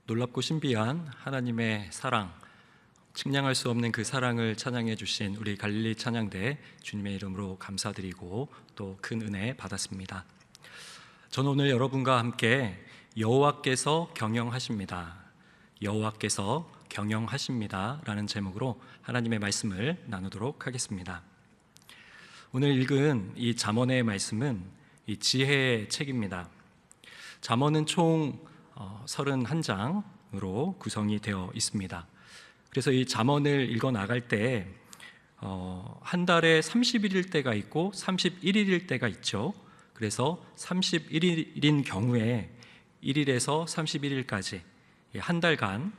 놀랍고 신비한 하나님의 사랑, 측량할 수 없는 그 사랑을 찬양해 주신 우리 갈릴리 찬양대 주님의 이름으로 감사드리고 또 큰 은혜 받았습니다. 저는 오늘 여러분과 함께 여호와께서 경영하십니다, 여호와께서 경영하십니다 라는 제목으로 하나님의 말씀을 나누도록 하겠습니다. 오늘 읽은 이 잠언의 말씀은 이 지혜의 책입니다. 잠언은 총 31장으로 구성이 되어 있습니다. 그래서 이 잠언을 읽어 나갈 때 한 달에 30일일 때가 있고 31일일 때가 있죠. 그래서 31일인 경우에 1일에서 31일까지 한 달간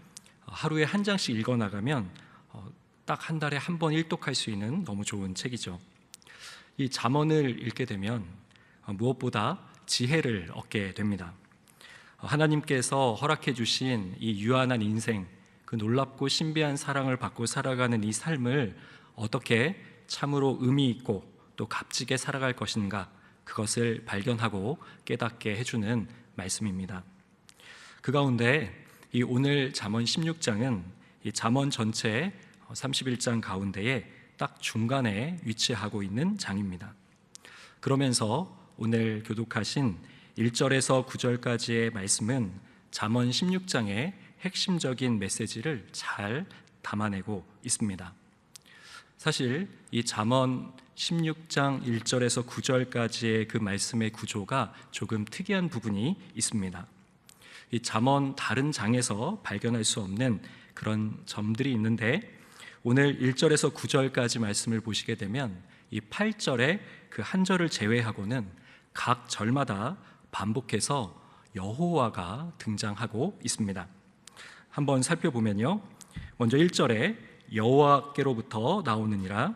하루에 한 장씩 읽어 나가면 딱 한 달에 한 번 일독할 수 있는 너무 좋은 책이죠. 이 잠언을 읽게 되면 무엇보다 지혜를 얻게 됩니다. 하나님께서 허락해 주신 이 유한한 인생, 그 놀랍고 신비한 사랑을 받고 살아가는 이 삶을 어떻게 참으로 의미 있고 또 값지게 살아갈 것인가, 그것을 발견하고 깨닫게 해주는 말씀입니다. 그 가운데 이 오늘 잠언 16장은 이 잠언 전체 31장 가운데에 딱 중간에 위치하고 있는 장입니다. 그러면서 오늘 교독하신 1절에서 9절까지의 말씀은 잠언 16장의 핵심적인 메시지를 잘 담아내고 있습니다. 사실 이 잠언 16장 1절에서 9절까지의 그 말씀의 구조가 조금 특이한 부분이 있습니다. 이 잠언 다른 장에서 발견할 수 없는 그런 점들이 있는데, 오늘 1절에서 9절까지 말씀을 보시게 되면 이 8절의 그 한 절을 제외하고는 각 절마다 반복해서 여호와가 등장하고 있습니다. 한번 살펴보면요, 먼저 1절에 여호와께로부터 나오느니라,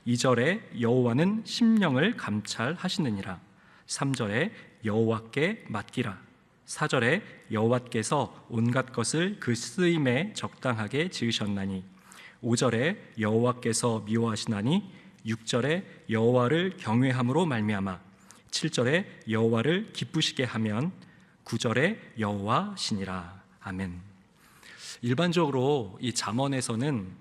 2절에 여호와는 심령을 감찰하시느니라, 3절에 여호와께 맡기라, 4절에 여호와께서 온갖 것을 그 쓰임에 적당하게 지으셨나니, 5절에 여호와께서 미워하시나니, 6절에 여호와를 경외함으로 말미암아, 7절에 여호와를 기쁘시게 하면, 9절에 여호와시니라. 아멘. 일반적으로 이 잠언에서는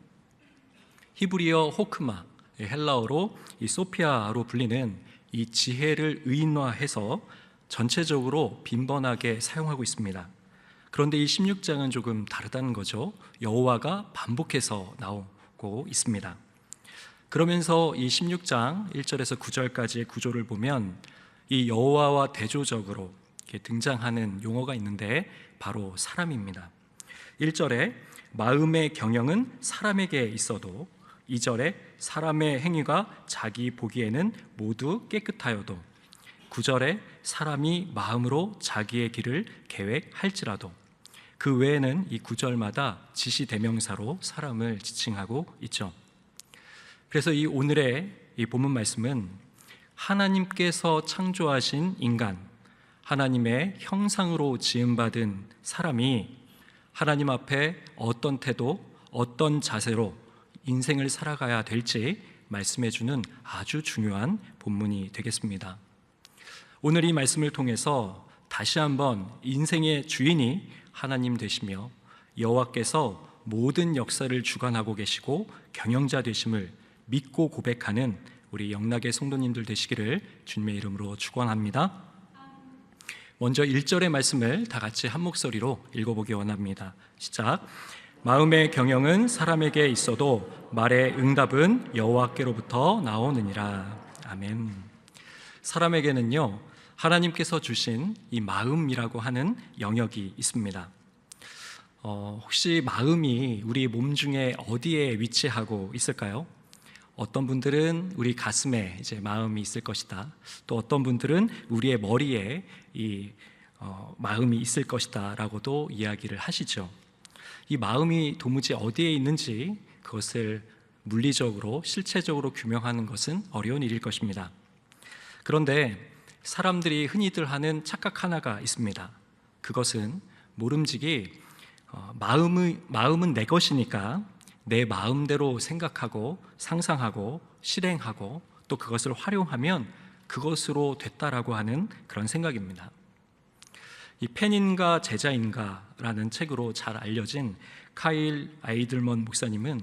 히브리어 호크마, 헬라어로 이 소피아로 불리는 이 지혜를 의인화해서 전체적으로 빈번하게 사용하고 있습니다. 그런데 이 16장은 조금 다르다는 거죠. 여호와가 반복해서 나오고 있습니다. 그러면서 이 16장 1절에서 9절까지의 구조를 보면 이 여호와와 대조적으로 등장하는 용어가 있는데 바로 사람입니다. 1절에 마음의 경영은 사람에게 있어도, 2절에 사람의 행위가 자기 보기에는 모두 깨끗하여도, 9절에 사람이 마음으로 자기의 길을 계획할지라도, 그 외에는 이 9절마다 지시대명사로 사람을 지칭하고 있죠. 그래서 이 오늘의 이 본문 말씀은 하나님께서 창조하신 인간, 하나님의 형상으로 지음받은 사람이 하나님 앞에 어떤 태도, 어떤 자세로 인생을 살아가야 될지 말씀해 주는 아주 중요한 본문이 되겠습니다. 오늘 이 말씀을 통해서 다시 한번 인생의 주인이 하나님 되시며 여호와께서 모든 역사를 주관하고 계시고 경영자 되심을 믿고 고백하는 우리 영락의 성도님들 되시기를 주님의 이름으로 축원합니다. 먼저 1절의 말씀을 다 같이 한 목소리로 읽어보기 원합니다. 시작. 마음의 경영은 사람에게 있어도 말의 응답은 여호와께로부터 나오느니라. 아멘. 사람에게는요, 하나님께서 주신 이 마음이라고 하는 영역이 있습니다. 혹시 마음이 우리 몸 중에 어디에 위치하고 있을까요? 어떤 분들은 우리 가슴에 이제 마음이 있을 것이다, 또 어떤 분들은 우리의 머리에 이 마음이 있을 것이다 라고도 이야기를 하시죠. 이 마음이 도무지 어디에 있는지 그것을 물리적으로 실체적으로 규명하는 것은 어려운 일일 것입니다. 그런데 사람들이 흔히들 하는 착각 하나가 있습니다. 그것은 모름지기 마음은 내 것이니까 내 마음대로 생각하고 상상하고 실행하고 또 그것을 활용하면 그것으로 됐다라고 하는 그런 생각입니다. 이 펜인가 제자인가라는 책으로 잘 알려진 카일 아이들먼 목사님은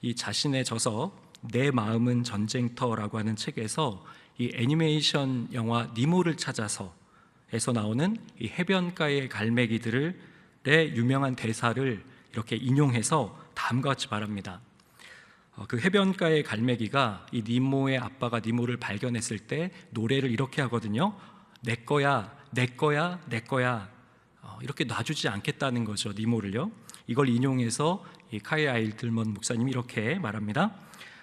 이 자신의 저서 내 마음은 전쟁터라고 하는 책에서 이 애니메이션 영화 니모를 찾아서에서 나오는 이 해변가의 갈매기들의 유명한 대사를 이렇게 인용해서 다음과 같이 말합니다. 그 해변가의 갈매기가 이 니모의 아빠가 니모를 발견했을 때 노래를 이렇게 하거든요. 내 거야, 내 거야, 내 거야. 이렇게 놔주지 않겠다는 거죠, 니모를요. 이걸 인용해서 이 카일 아이들먼 목사님이 이렇게 말합니다.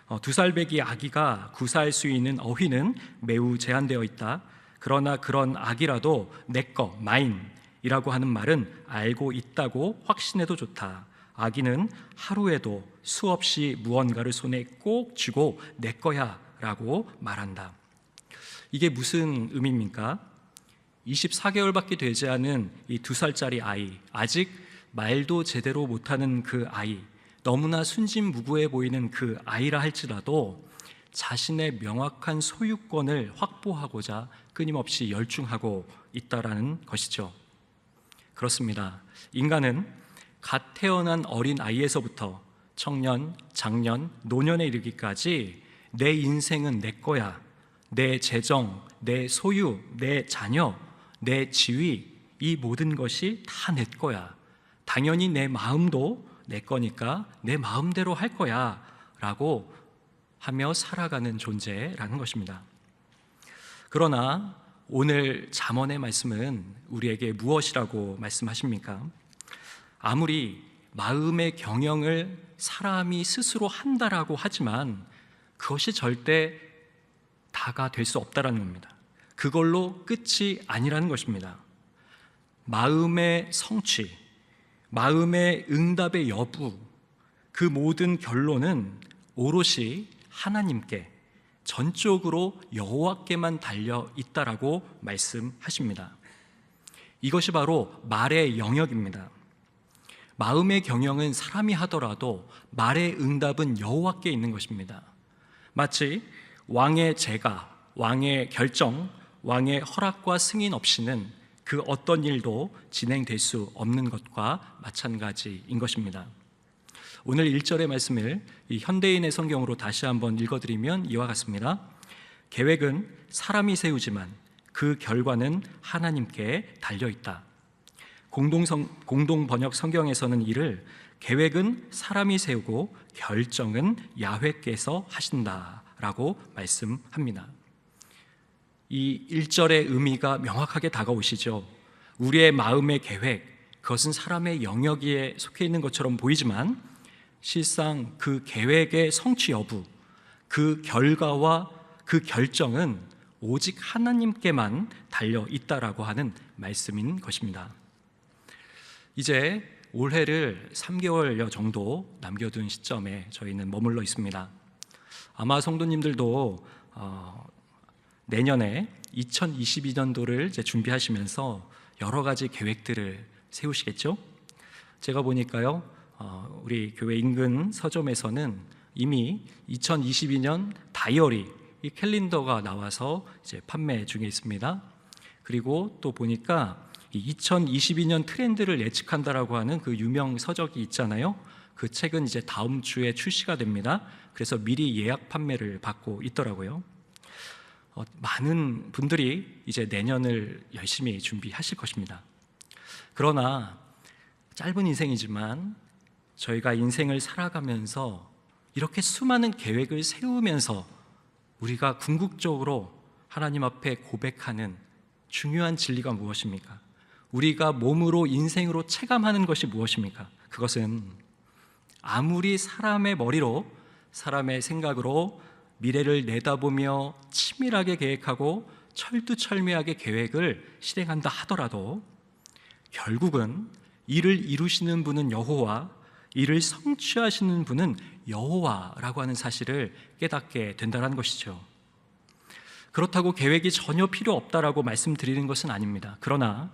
2살배기 아기가 구사할 수 있는 어휘는 매우 제한되어 있다. 그러나 그런 아기라도 내 거, 마인이라고 하는 말은 알고 있다고 확신해도 좋다. 아기는 하루에도 수없이 무언가를 손에 꼭 쥐고 내 거야 라고 말한다. 이게 무슨 의미입니까? 24개월밖에 되지 않은 이 2살짜리 아이, 아직 말도 제대로 못하는 그 아이, 너무나 순진무구해 보이는 그 아이라 할지라도 자신의 명확한 소유권을 확보하고자 끊임없이 열중하고 있다라는 것이죠. 그렇습니다. 인간은 갓 태어난 어린 아이에서부터 청년, 장년, 노년에 이르기까지 내 인생은 내 거야, 내 재정, 내 소유, 내 자녀, 내 지위, 이 모든 것이 다 내 거야. 당연히 내 마음도 내 거니까 내 마음대로 할 거야 라고 하며 살아가는 존재라는 것입니다. 그러나 오늘 잠언의 말씀은 우리에게 무엇이라고 말씀하십니까? 아무리 마음의 경영을 사람이 스스로 한다라고 하지만 그것이 절대 다가 될 수 없다라는 겁니다. 그걸로 끝이 아니라는 것입니다. 마음의 성취, 마음의 응답의 여부, 그 모든 결론은 오롯이 하나님께, 전적으로 여호와께만 달려 있다라고 말씀하십니다. 이것이 바로 말의 영역입니다. 마음의 경영은 사람이 하더라도 말의 응답은 여호와께 있는 것입니다. 마치 왕의 제가, 왕의 결정, 왕의 허락과 승인 없이는 그 어떤 일도 진행될 수 없는 것과 마찬가지인 것입니다. 오늘 1절의 말씀을 이 현대인의 성경으로 다시 한번 읽어드리면 이와 같습니다. 계획은 사람이 세우지만 그 결과는 하나님께 달려있다. 공동번역 성경에서는 이를 계획은 사람이 세우고 결정은 야훼께서 하신다라고 말씀합니다. 이 1절의 의미가 명확하게 다가오시죠. 우리의 마음의 계획, 그것은 사람의 영역에 속해 있는 것처럼 보이지만 실상 그 계획의 성취 여부, 그 결과와 그 결정은 오직 하나님께만 달려 있다라고 하는 말씀인 것입니다. 이제 올해를 3개월여 정도 남겨둔 시점에 저희는 머물러 있습니다. 아마 성도님들도 내년에 2022년도를 이제 준비하시면서 여러 가지 계획들을 세우시겠죠? 제가 보니까요, 우리 교회 인근 서점에서는 이미 2022년 다이어리, 이 캘린더가 나와서 이제 판매 중에 있습니다. 그리고 또 보니까 2022년 트렌드를 예측한다라고 하는 그 유명 서적이 있잖아요. 그 책은 이제 다음 주에 출시가 됩니다. 그래서 미리 예약 판매를 받고 있더라고요. 많은 분들이 이제 내년을 열심히 준비하실 것입니다. 그러나 짧은 인생이지만 저희가 인생을 살아가면서 이렇게 수많은 계획을 세우면서 우리가 궁극적으로 하나님 앞에 고백하는 중요한 진리가 무엇입니까? 우리가 몸으로 인생으로 체감하는 것이 무엇입니까? 그것은 아무리 사람의 머리로, 사람의 생각으로 미래를 내다보며 치밀하게 계획하고 철두철미하게 계획을 실행한다 하더라도 결국은 이를 이루시는 분은 여호와, 이를 성취하시는 분은 여호와라고 하는 사실을 깨닫게 된다는 것이죠. 그렇다고 계획이 전혀 필요 없다라고 말씀드리는 것은 아닙니다. 그러나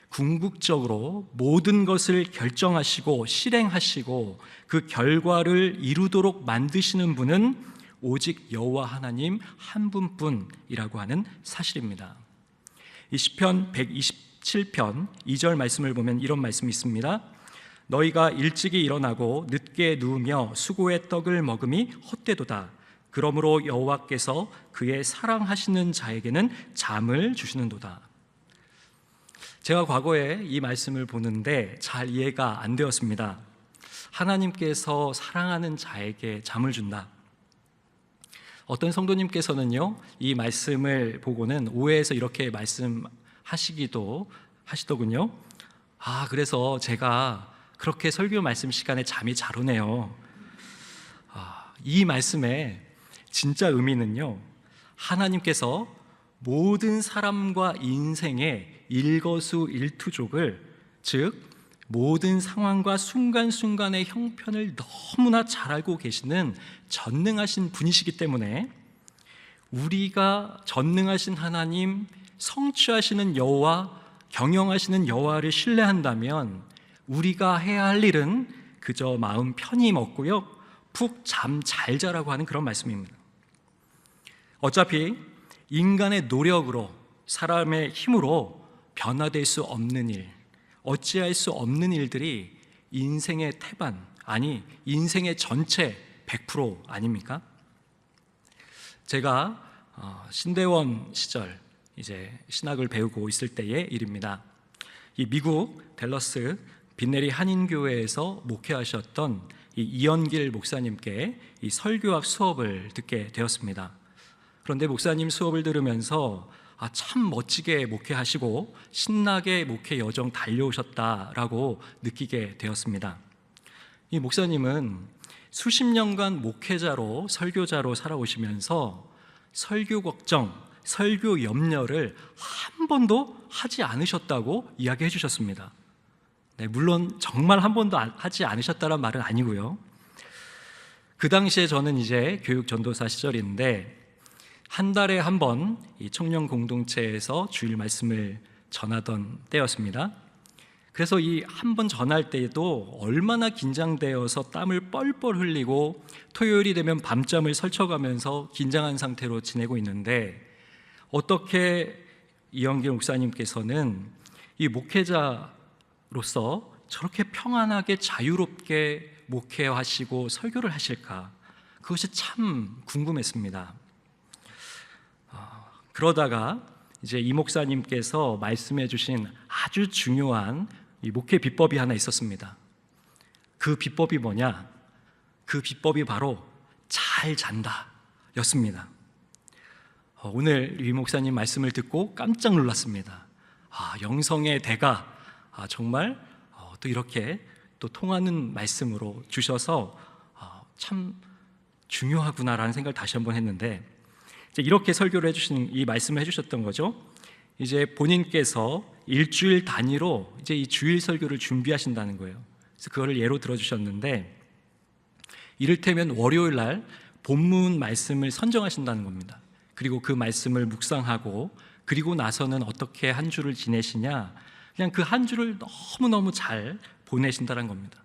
궁극적으로 모든 것을 결정하시고 실행하시고 그 결과를 이루도록 만드시는 분은 오직 여호와 하나님 한 분뿐이라고 하는 사실입니다. 이 시편 7편 2절 말씀을 보면 이런 말씀이 있습니다. 너희가 일찍이 일어나고 늦게 누우며 수고의 떡을 먹음이 헛되도다. 그러므로 여호와께서 그의 사랑하시는 자에게는 잠을 주시는도다. 제가 과거에 이 말씀을 보는데 잘 이해가 안 되었습니다. 하나님께서 사랑하는 자에게 잠을 준다. 어떤 성도님께서는요, 이 말씀을 보고는 오해해서 이렇게 말씀하시기도 하시더군요. 그래서 제가 그렇게 설교 말씀 시간에 잠이 잘 오네요. 이 말씀의 진짜 의미는요, 하나님께서 모든 사람과 인생의 일거수일투족을, 즉 모든 상황과 순간순간의 형편을 너무나 잘 알고 계시는 전능하신 분이시기 때문에 우리가 전능하신 하나님, 성취하시는 여호와, 경영하시는 여호와를 신뢰한다면 우리가 해야 할 일은 그저 마음 편히 먹고요, 푹 잠 잘 자라고 하는 그런 말씀입니다. 어차피 인간의 노력으로, 사람의 힘으로 변화될 수 없는 일, 어찌할 수 없는 일들이 인생의 태반, 아니 인생의 전체 100% 아닙니까? 제가 신대원 시절 이제 신학을 배우고 있을 때의 일입니다. 이 미국 댈러스 빈네리 한인교회에서 목회하셨던 이 이연길 목사님께 이 설교학 수업을 듣게 되었습니다. 그런데 목사님 수업을 들으면서 참 멋지게 목회하시고 신나게 목회 여정 달려오셨다라고 느끼게 되었습니다. 이 목사님은 수십 년간 목회자로, 설교자로 살아오시면서 설교 걱정, 설교 염려를 한 번도 하지 않으셨다고 이야기해 주셨습니다. 네, 물론 정말 한 번도 하지 않으셨다는 말은 아니고요. 그 당시에 저는 이제 교육 전도사 시절인데 한 달에 한 번 이 청년 공동체에서 주일 말씀을 전하던 때였습니다. 그래서 이 한 번 전할 때에도 얼마나 긴장되어서 땀을 뻘뻘 흘리고 토요일이 되면 밤잠을 설쳐가면서 긴장한 상태로 지내고 있는데, 어떻게 이영길 목사님께서는 이 목회자로서 저렇게 평안하게 자유롭게 목회하시고 설교를 하실까? 그것이 참 궁금했습니다. 그러다가 이제 이 목사님께서 말씀해 주신 아주 중요한 이 목회 비법이 하나 있었습니다. 그 비법이 뭐냐? 그 비법이 바로 잘 잔다 였습니다. 오늘 이 목사님 말씀을 듣고 깜짝 놀랐습니다. 영성의 대가, 정말 또 이렇게 또 통하는 말씀으로 주셔서 참 중요하구나라는 생각을 다시 한번 했는데, 이렇게 설교를 해주신, 이 말씀을 해주셨던 거죠. 이제 본인께서 일주일 단위로 이제 이 주일 설교를 준비하신다는 거예요. 그래서 그거를 예로 들어주셨는데, 이를테면 월요일 날 본문 말씀을 선정하신다는 겁니다. 그리고 그 말씀을 묵상하고, 그리고 나서는 어떻게 한 주를 지내시냐, 그냥 그 한 주를 너무너무 잘 보내신다는 겁니다.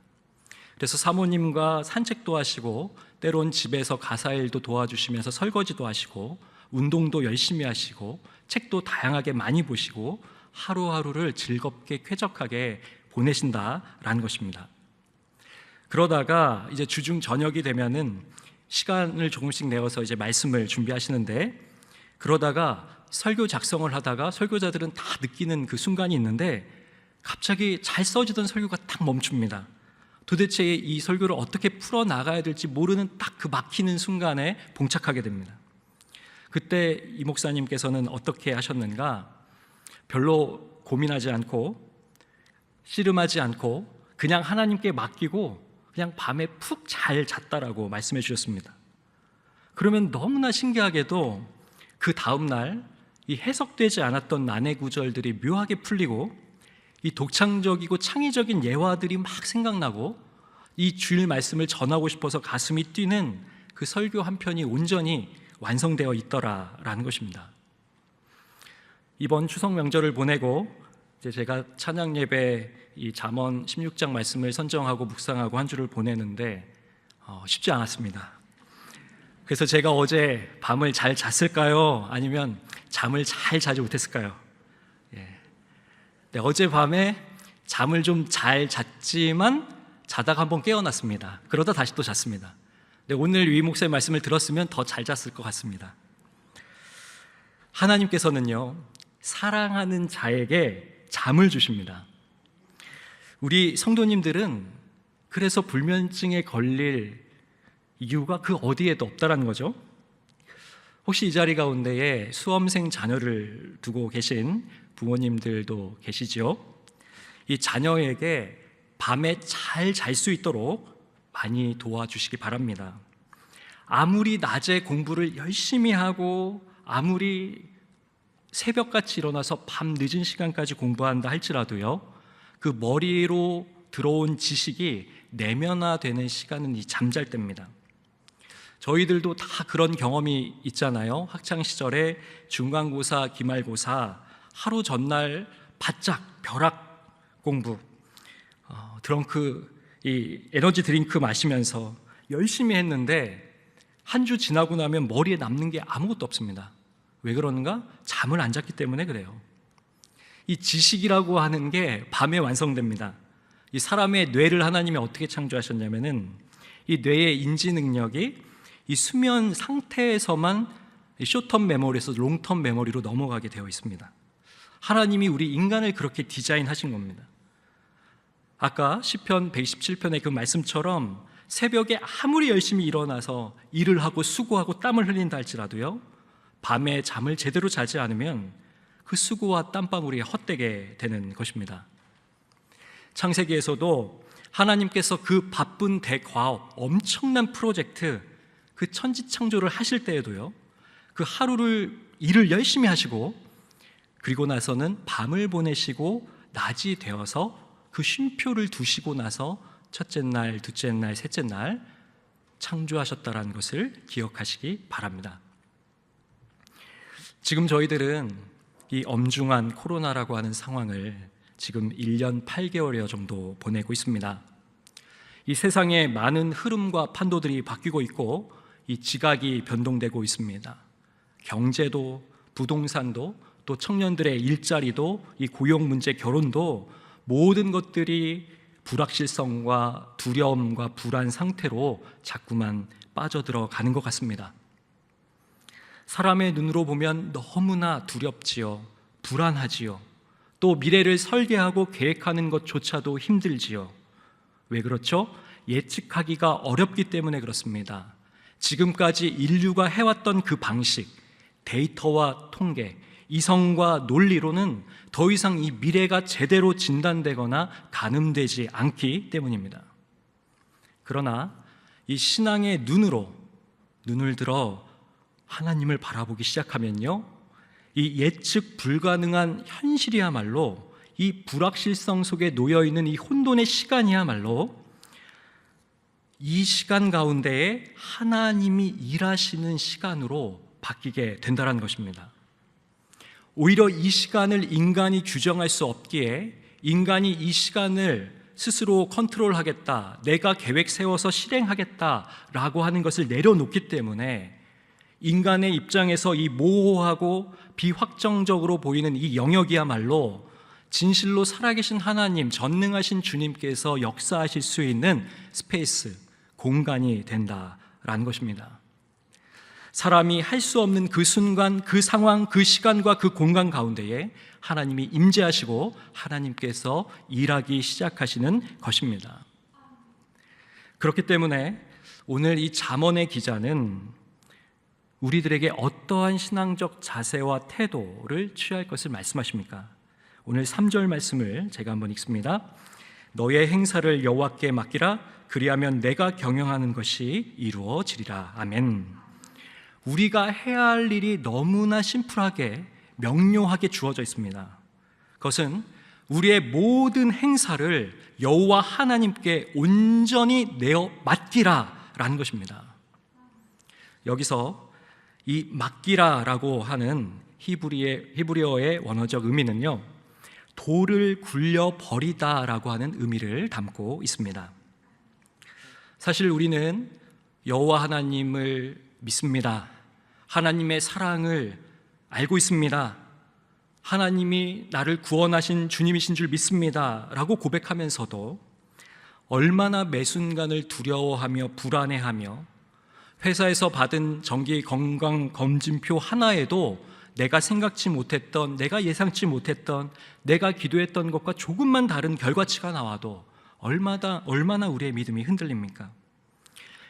그래서 사모님과 산책도 하시고, 때론 집에서 가사일도 도와주시면서 설거지도 하시고, 운동도 열심히 하시고, 책도 다양하게 많이 보시고, 하루하루를 즐겁게 쾌적하게 보내신다라는 것입니다. 그러다가 이제 주중 저녁이 되면은 시간을 조금씩 내어서 이제 말씀을 준비하시는데, 그러다가 설교 작성을 하다가 설교자들은 다 느끼는 그 순간이 있는데, 갑자기 잘 써지던 설교가 딱 멈춥니다. 도대체 이 설교를 어떻게 풀어나가야 될지 모르는 딱 그 막히는 순간에 봉착하게 됩니다. 그때 이 목사님께서는 어떻게 하셨는가? 별로 고민하지 않고 씨름하지 않고 그냥 하나님께 맡기고 그냥 밤에 푹 잘 잤다라고 말씀해 주셨습니다. 그러면 너무나 신기하게도 그 다음날 이 해석되지 않았던 난해 구절들이 묘하게 풀리고, 이 독창적이고 창의적인 예화들이 막 생각나고, 이 주일 말씀을 전하고 싶어서 가슴이 뛰는 그 설교 한 편이 온전히 완성되어 있더라라는 것입니다. 이번 추석 명절을 보내고 이제 제가 찬양 예배 이 잠언 16장 말씀을 선정하고 묵상하고 한 주를 보내는데 쉽지 않았습니다. 그래서 제가 어제 밤을 잘 잤을까요? 아니면 잠을 잘 자지 못했을까요? 네, 어젯밤에 잠을 좀 잘 잤지만 자다가 한번 깨어났습니다. 그러다 다시 또 잤습니다. 네, 오늘 위 목사의 말씀을 들었으면 더 잘 잤을 것 같습니다. 하나님께서는요, 사랑하는 자에게 잠을 주십니다. 우리 성도님들은 그래서 불면증에 걸릴 이유가 그 어디에도 없다라는 거죠. 혹시 이 자리 가운데에 수험생 자녀를 두고 계신 부모님들도 계시죠? 이 자녀에게 밤에 잘 잘 수 있도록 많이 도와주시기 바랍니다. 아무리 낮에 공부를 열심히 하고 아무리 새벽같이 일어나서 밤 늦은 시간까지 공부한다 할지라도요, 그 머리로 들어온 지식이 내면화되는 시간은 이 잠잘 때입니다. 저희들도 다 그런 경험이 있잖아요. 학창시절에 중간고사, 기말고사 하루 전날 바짝 벼락 공부, 이 에너지 드링크 마시면서 열심히 했는데 한 주 지나고 나면 머리에 남는 게 아무것도 없습니다. 왜 그러는가? 잠을 안 잤기 때문에 그래요. 이 지식이라고 하는 게 밤에 완성됩니다. 이 사람의 뇌를 하나님이 어떻게 창조하셨냐면은 이 뇌의 인지 능력이 이 수면 상태에서만 숏텀 메모리에서 롱텀 메모리로 넘어가게 되어 있습니다. 하나님이 우리 인간을 그렇게 디자인하신 겁니다. 아까 시편 127편의 그 말씀처럼 새벽에 아무리 열심히 일어나서 일을 하고 수고하고 땀을 흘린다 할지라도요, 밤에 잠을 제대로 자지 않으면 그 수고와 땀방울이 헛되게 되는 것입니다. 창세기에서도 하나님께서 그 바쁜 대과업, 엄청난 프로젝트, 그 천지창조를 하실 때에도요, 그 하루를 일을 열심히 하시고 그리고 나서는 밤을 보내시고 낮이 되어서 그 쉼표를 두시고 나서 첫째 날, 둘째 날, 셋째 날 창조하셨다는 것을 기억하시기 바랍니다. 지금 저희들은 이 엄중한 코로나라고 하는 상황을 지금 1년 8개월여 정도 보내고 있습니다. 이 세상에 많은 흐름과 판도들이 바뀌고 있고 이 지각이 변동되고 있습니다. 경제도, 부동산도, 또 청년들의 일자리도, 이 고용 문제, 결혼도 모든 것들이 불확실성과 두려움과 불안 상태로 자꾸만 빠져들어가는 것 같습니다. 사람의 눈으로 보면 너무나 두렵지요. 불안하지요. 또 미래를 설계하고 계획하는 것조차도 힘들지요. 왜 그렇죠? 예측하기가 어렵기 때문에 그렇습니다. 지금까지 인류가 해왔던 그 방식, 데이터와 통계, 이성과 논리로는 더 이상 이 미래가 제대로 진단되거나 가늠되지 않기 때문입니다. 그러나 이 신앙의 눈을 들어 하나님을 바라보기 시작하면요, 이 예측 불가능한 현실이야말로, 이 불확실성 속에 놓여있는 이 혼돈의 시간이야말로 이 시간 가운데에 하나님이 일하시는 시간으로 바뀌게 된다는 것입니다. 오히려 이 시간을 인간이 규정할 수 없기에 인간이 이 시간을 스스로 컨트롤하겠다, 내가 계획 세워서 실행하겠다라고 하는 것을 내려놓기 때문에 인간의 입장에서 이 모호하고 비확정적으로 보이는 이 영역이야말로 진실로 살아계신 하나님, 전능하신 주님께서 역사하실 수 있는 스페이스, 공간이 된다라는 것입니다. 사람이 할 수 없는 그 순간, 그 상황, 그 시간과 그 공간 가운데에 하나님이 임재하시고 하나님께서 일하기 시작하시는 것입니다. 그렇기 때문에 오늘 이 잠언의 기자는 우리들에게 어떠한 신앙적 자세와 태도를 취할 것을 말씀하십니까? 오늘 3절 말씀을 제가 한번 읽습니다. 너의 행사를 여호와께 맡기라. 그리하면 내가 경영하는 것이 이루어지리라. 아멘. 우리가 해야 할 일이 너무나 심플하게 명료하게 주어져 있습니다. 그것은 우리의 모든 행사를 여호와 하나님께 온전히 내어 맡기라라는 것입니다. 여기서 이 맡기라라고 하는 히브리어의 원어적 의미는요, 돌을 굴려 버리다라고 하는 의미를 담고 있습니다. 사실 우리는 여호와 하나님을 믿습니다. 하나님의 사랑을 알고 있습니다. 하나님이 나를 구원하신 주님이신 줄 믿습니다 라고 고백하면서도 얼마나 매 순간을 두려워하며 불안해하며 회사에서 받은 정기 건강검진표 하나에도 내가 생각지 못했던, 내가 예상치 못했던, 내가 기도했던 것과 조금만 다른 결과치가 나와도 얼마나 우리의 믿음이 흔들립니까?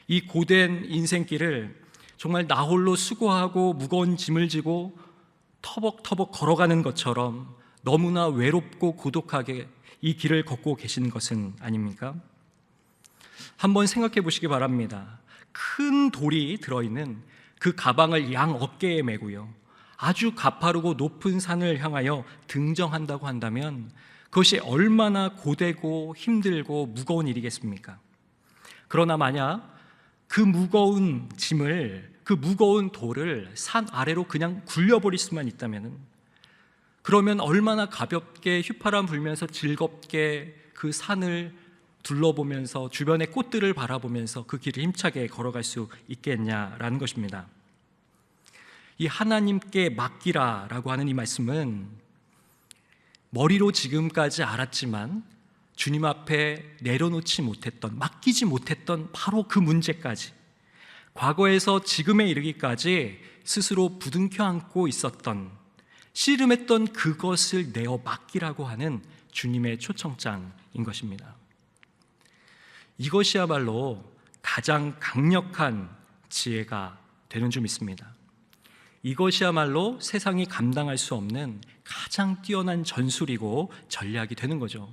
이 고된 인생길을 정말 나 홀로 수고하고 무거운 짐을 지고 터벅터벅 걸어가는 것처럼 너무나 외롭고 고독하게 이 길을 걷고 계신 것은 아닙니까? 한번 생각해 보시기 바랍니다. 큰 돌이 들어있는 그 가방을 양 어깨에 메고요, 아주 가파르고 높은 산을 향하여 등정한다고 한다면 그것이 얼마나 고되고 힘들고 무거운 일이겠습니까? 그러나 만약 그 무거운 짐을, 그 무거운 돌을 산 아래로 그냥 굴려버릴 수만 있다면, 그러면 얼마나 가볍게 휘파람 불면서 즐겁게 그 산을 둘러보면서 주변의 꽃들을 바라보면서 그 길을 힘차게 걸어갈 수 있겠냐라는 것입니다. 이 하나님께 맡기라라고 하는 이 말씀은 머리로 지금까지 알았지만 주님 앞에 내려놓지 못했던, 맡기지 못했던 바로 그 문제까지, 과거에서 지금에 이르기까지 스스로 부둥켜 안고 있었던, 씨름했던 그것을 내어 맡기라고 하는 주님의 초청장인 것입니다. 이것이야말로 가장 강력한 지혜가 되는 줄 믿습니다. 이것이야말로 세상이 감당할 수 없는 가장 뛰어난 전술이고 전략이 되는 거죠.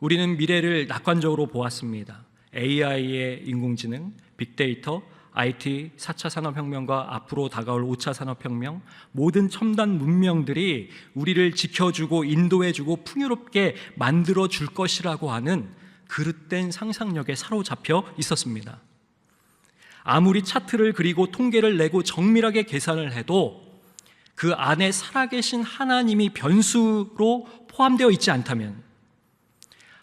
우리는 미래를 낙관적으로 보았습니다. AI의 인공지능, 빅데이터, IT, 4차 산업혁명과 앞으로 다가올 5차 산업혁명, 모든 첨단 문명들이 우리를 지켜주고 인도해주고 풍요롭게 만들어줄 것이라고 하는 그릇된 상상력에 사로잡혀 있었습니다. 아무리 차트를 그리고 통계를 내고 정밀하게 계산을 해도 그 안에 살아계신 하나님이 변수로 포함되어 있지 않다면,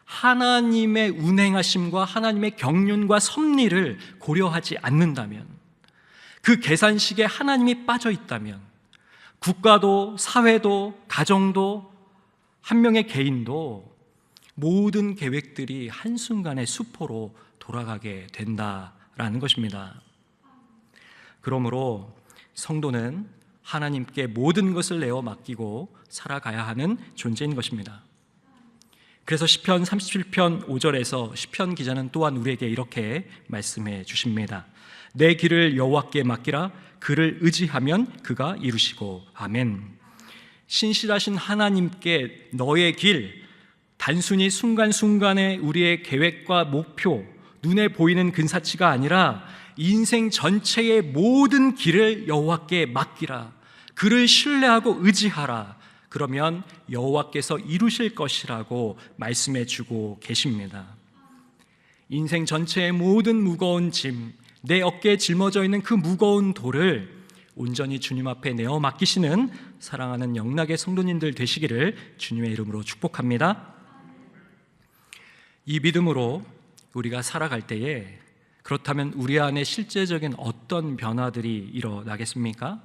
하나님의 운행하심과 하나님의 경륜과 섭리를 고려하지 않는다면, 그 계산식에 하나님이 빠져 있다면 국가도 사회도 가정도 한 명의 개인도 모든 계획들이 한순간에 수포로 돌아가게 된다라는 것입니다. 그러므로 성도는 하나님께 모든 것을 내어 맡기고 살아가야 하는 존재인 것입니다. 그래서 시편 37편 5절에서 시편 기자는 또한 우리에게 이렇게 말씀해 주십니다. 내 길을 여호와께 맡기라. 그를 의지하면 그가 이루시고. 아멘. 신실하신 하나님께 너의 길, 단순히 순간순간의 우리의 계획과 목표, 눈에 보이는 근사치가 아니라 인생 전체의 모든 길을 여호와께 맡기라. 그를 신뢰하고 의지하라. 그러면 여호와께서 이루실 것이라고 말씀해 주고 계십니다. 인생 전체의 모든 무거운 짐, 내 어깨에 짊어져 있는 그 무거운 돌을 온전히 주님 앞에 내어 맡기시는 사랑하는 영락의 성도님들 되시기를 주님의 이름으로 축복합니다. 이 믿음으로 우리가 살아갈 때에 그렇다면 우리 안에 실제적인 어떤 변화들이 일어나겠습니까?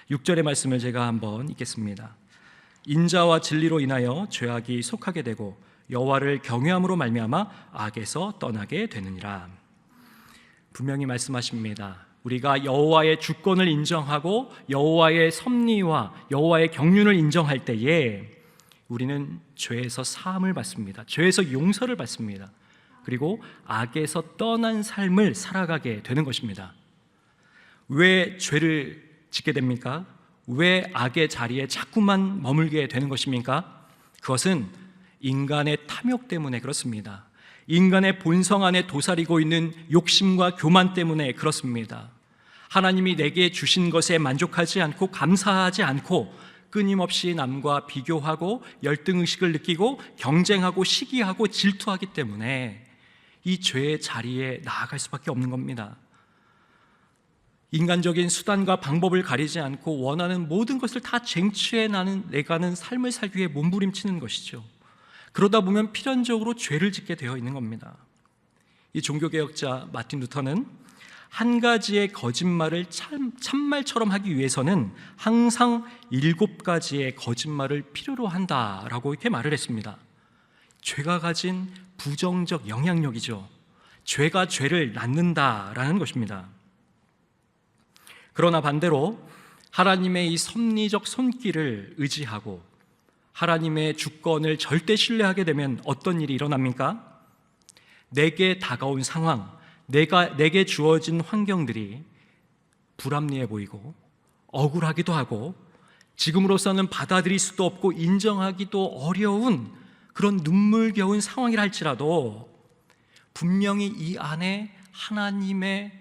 6절의 말씀을 제가 한번 읽겠습니다. 인자와 진리로 인하여 죄악이 속하게 되고 여호와를 경외함으로 말미암아 악에서 떠나게 되느니라. 분명히 말씀하십니다. 우리가 여호와의 주권을 인정하고 여호와의 섭리와 여호와의 경륜을 인정할 때에 우리는 죄에서 사함을 받습니다. 죄에서 용서를 받습니다. 그리고 악에서 떠난 삶을 살아가게 되는 것입니다. 왜 죄를 짓게 됩니까? 왜 악의 자리에 자꾸만 머물게 되는 것입니까? 그것은 인간의 탐욕 때문에 그렇습니다. 인간의 본성 안에 도사리고 있는 욕심과 교만 때문에 그렇습니다. 하나님이 내게 주신 것에 만족하지 않고 감사하지 않고 끊임없이 남과 비교하고 열등의식을 느끼고 경쟁하고 시기하고 질투하기 때문에 이 죄의 자리에 나아갈 수밖에 없는 겁니다. 인간적인 수단과 방법을 가리지 않고 원하는 모든 것을 다 쟁취해 내가는 삶을 살기 위해 몸부림치는 것이죠. 그러다 보면 필연적으로 죄를 짓게 되어 있는 겁니다. 이 종교개혁자 마틴 루터는 한 가지의 거짓말을 참말처럼 하기 위해서는 항상 7가지의 거짓말을 필요로 한다라고 이렇게 말을 했습니다. 죄가 가진 부정적 영향력이죠. 죄가 죄를 낳는다라는 것입니다. 그러나 반대로 하나님의 이 섭리적 손길을 의지하고 하나님의 주권을 절대 신뢰하게 되면 어떤 일이 일어납니까? 내게 다가온 상황, 내게 주어진 환경들이 불합리해 보이고 억울하기도 하고 지금으로서는 받아들일 수도 없고 인정하기도 어려운 그런 눈물겨운 상황이라 할지라도 분명히 이 안에 하나님의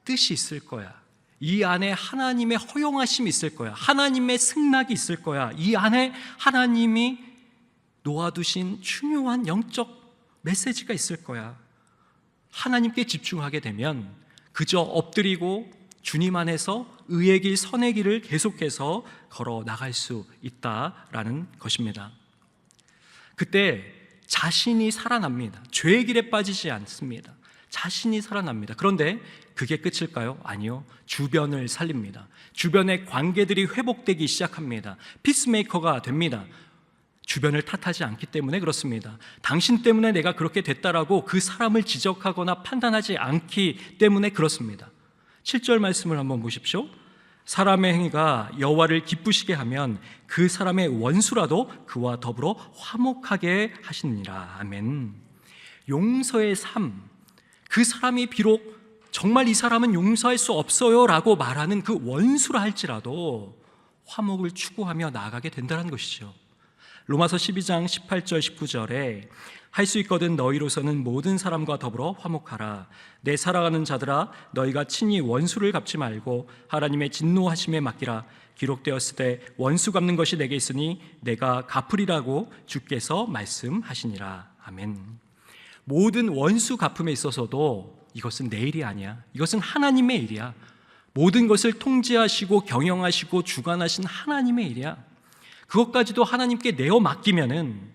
뜻이 있을 거야. 이 안에 하나님의 허용하심이 있을 거야. 하나님의 승낙이 있을 거야. 이 안에 하나님이 놓아두신 중요한 영적 메시지가 있을 거야. 하나님께 집중하게 되면 그저 엎드리고 주님 안에서 의의 길, 선의 길을 계속해서 걸어 나갈 수 있다라는 것입니다. 그때 자신이 살아납니다. 죄의 길에 빠지지 않습니다. 자신이 살아납니다. 그런데 그게 끝일까요? 아니요. 주변을 살립니다. 주변의 관계들이 회복되기 시작합니다. 피스메이커가 됩니다. 주변을 탓하지 않기 때문에 그렇습니다. 당신 때문에 내가 그렇게 됐다라고 그 사람을 지적하거나 판단하지 않기 때문에 그렇습니다. 7절 말씀을 한번 보십시오. 사람의 행위가 여호와를 기쁘시게 하면 그 사람의 원수라도 그와 더불어 화목하게 하시니라. 아멘. 용서의 삶, 그 사람이 비록 정말 이 사람은 용서할 수 없어요 라고 말하는 그 원수라 할지라도 화목을 추구하며 나아가게 된다는 것이죠. 로마서 12장 18절 19절에 할 수 있거든 너희로서는 모든 사람과 더불어 화목하라. 내 사랑하는 자들아 너희가 친히 원수를 갚지 말고 하나님의 진노하심에 맡기라. 기록되었을 때 원수 갚는 것이 내게 있으니 내가 갚으리라고 주께서 말씀하시니라. 아멘. 모든 원수 갚음에 있어서도 이것은 내 일이 아니야. 이것은 하나님의 일이야. 모든 것을 통제하시고 경영하시고 주관하신 하나님의 일이야. 그것까지도 하나님께 내어 맡기면은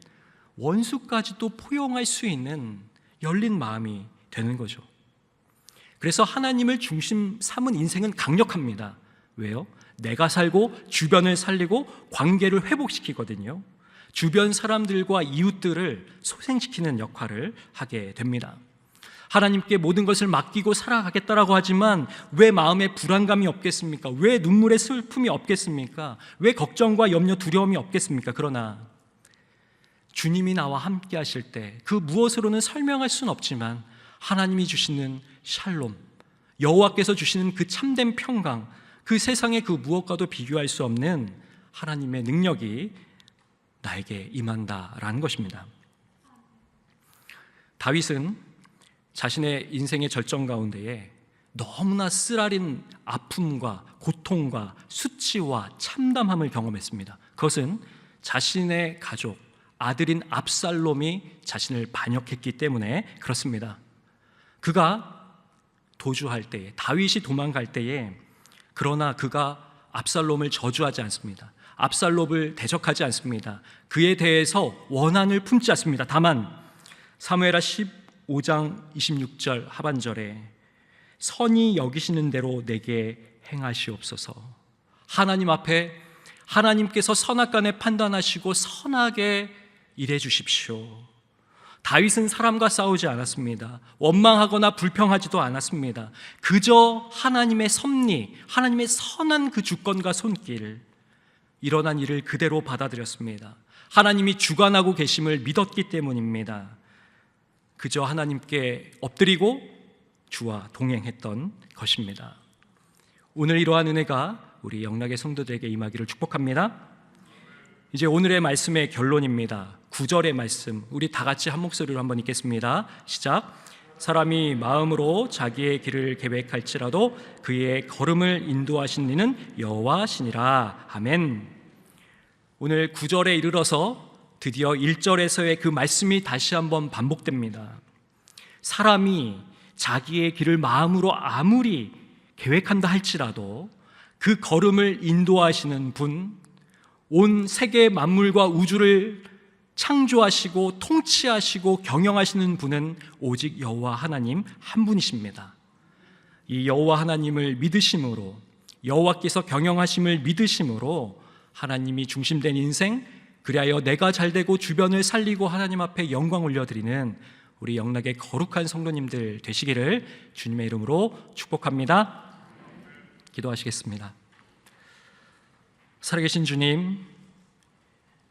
원수까지도 포용할 수 있는 열린 마음이 되는 거죠. 그래서 하나님을 중심 삼은 인생은 강력합니다. 왜요? 내가 살고 주변을 살리고 관계를 회복시키거든요. 주변 사람들과 이웃들을 소생시키는 역할을 하게 됩니다. 하나님께 모든 것을 맡기고 살아가겠다라고 하지만 왜 마음에 불안감이 없겠습니까? 왜 눈물의 슬픔이 없겠습니까? 왜 걱정과 염려, 두려움이 없겠습니까? 그러나 주님이 나와 함께 하실 때 그 무엇으로는 설명할 수는 없지만 하나님이 주시는 샬롬, 여호와께서 주시는 그 참된 평강, 그 세상의 그 무엇과도 비교할 수 없는 하나님의 능력이 나에게 임한다라는 것입니다. 다윗은 자신의 인생의 절정 가운데에 너무나 쓰라린 아픔과 고통과 수치와 참담함을 경험했습니다. 그것은 자신의 가족, 아들인 압살롬이 자신을 반역했기 때문에 그렇습니다. 그가 도주할 때에, 다윗이 도망갈 때에, 그러나 그가 압살롬을 저주하지 않습니다. 압살롬을 대적하지 않습니다. 그에 대해서 원한을 품지 않습니다. 다만 사무엘하 15장 26절 하반절에 선히 여기시는 대로 내게 행하시옵소서. 하나님 앞에 하나님께서 선악간에 판단하시고 선하게 일해 주십시오. 다윗은 사람과 싸우지 않았습니다. 원망하거나 불평하지도 않았습니다. 그저 하나님의 섭리, 하나님의 선한 그 주권과 손길, 일어난 일을 그대로 받아들였습니다. 하나님이 주관하고 계심을 믿었기 때문입니다. 그저 하나님께 엎드리고 주와 동행했던 것입니다. 오늘 이러한 은혜가 우리 영락의 성도들에게 임하기를 축복합니다. 이제 오늘의 말씀의 결론입니다. 9절의 말씀, 우리 다 같이 한 목소리로 한번 읽겠습니다. 시작. 사람이 마음으로 자기의 길을 계획할지라도 그의 걸음을 인도하신 이는 여호와시니라. 아멘. 오늘 9절에 이르러서 드디어 1절에서의 그 말씀이 다시 한번 반복됩니다. 사람이 자기의 길을 마음으로 아무리 계획한다 할지라도 그 걸음을 인도하시는 분, 온 세계 만물과 우주를 창조하시고 통치하시고 경영하시는 분은 오직 여호와 하나님 한 분이십니다. 이 여호와 하나님을 믿으심으로, 여호와께서 경영하심을 믿으심으로 하나님이 중심된 인생, 그리하여 내가 잘되고 주변을 살리고 하나님 앞에 영광 올려드리는 우리 영락의 거룩한 성도님들 되시기를 주님의 이름으로 축복합니다. 기도하시겠습니다. 살아계신 주님,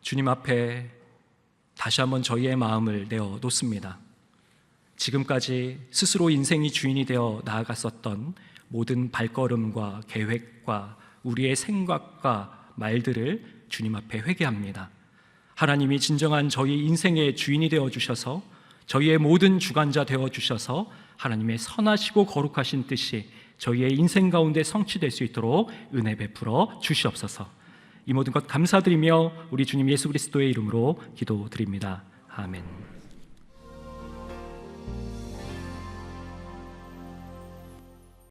주님 앞에 다시 한번 저희의 마음을 내어 놓습니다. 지금까지 스스로 인생이 주인이 되어 나아갔었던 모든 발걸음과 계획과 우리의 생각과 말들을 주님 앞에 회개합니다. 하나님이 진정한 저희 인생의 주인이 되어 주셔서 저희의 모든 주관자 되어 주셔서 하나님의 선하시고 거룩하신 뜻이 저희의 인생 가운데 성취될 수 있도록 은혜 베풀어 주시옵소서. 이 모든 것 감사드리며 우리 주님 예수 그리스도의 이름으로 기도드립니다. 아멘.